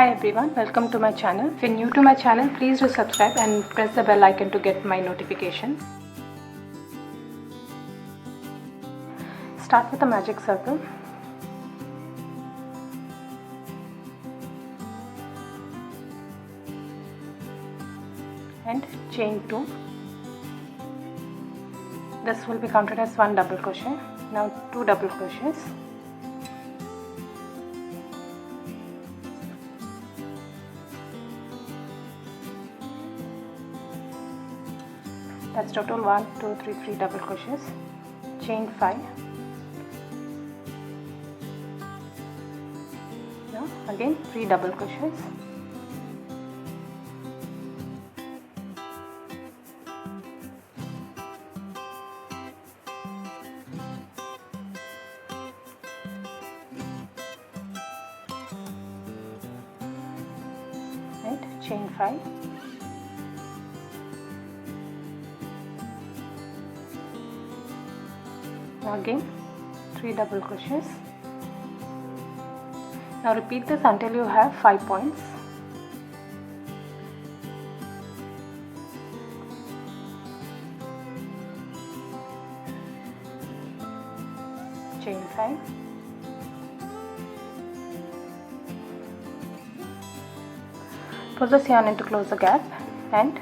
Hi everyone, welcome to my channel. If you're new to my channel, please do subscribe and press the bell icon to get my notifications. Start with a magic circle. And chain 2. This will be counted as 1 double crochet. Now 2 double crochets. That's total 1, 2, 3, 3 double crochets. Chain 5. Now again 3 double crochets. Right, chain 5. Now again 3 double crochets. Now repeat this until you have 5 points. Chain 5. Pull this yarn in to close the gap, and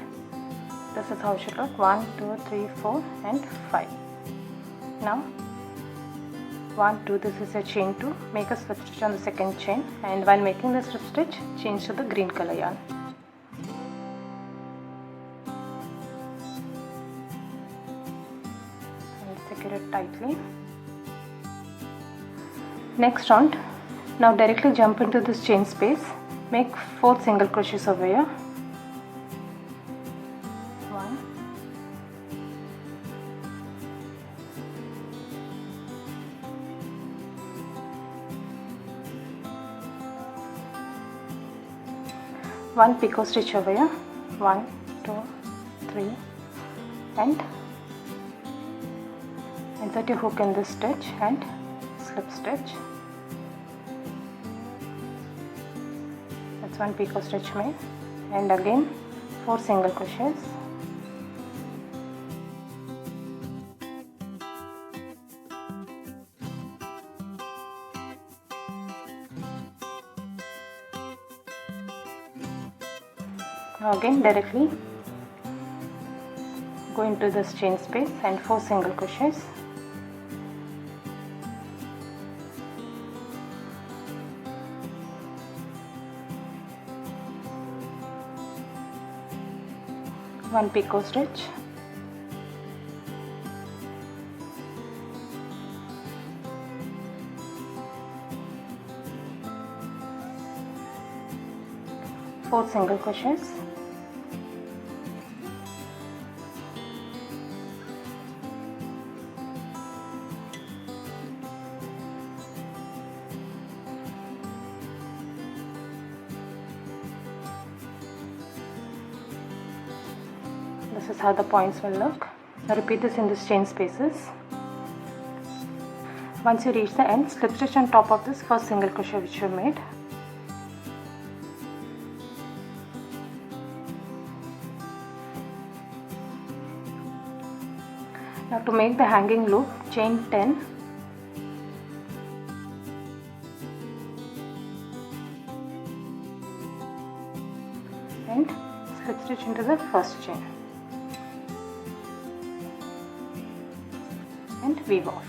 this is how it should look. 1, 2, 3, 4 and 5. Now 1, 2, this is a chain 2. Make a slip stitch on the second chain, and while making the slip stitch, change to the green color yarn. And secure it tightly. Next round, now directly jump into this chain space. Make 4 single crochets over here. 1, 1 picot stitch over here. 1, 2, 3 and insert your hook in this stitch and slip stitch. That's 1 picot stitch made, and again 4 single crochets. Now again directly go into this chain space and 4 single crochets. One picot stitch. Four single crochets. This is how the points will look. Now repeat this in this chain spaces. Once you reach the end, slip stitch on top of this first single crochet which you made. Now to make the hanging loop, chain 10. And slip stitch into the first chain. And weave off.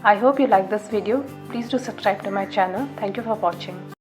I hope you like this video. Please do subscribe to my channel. Thank you for watching.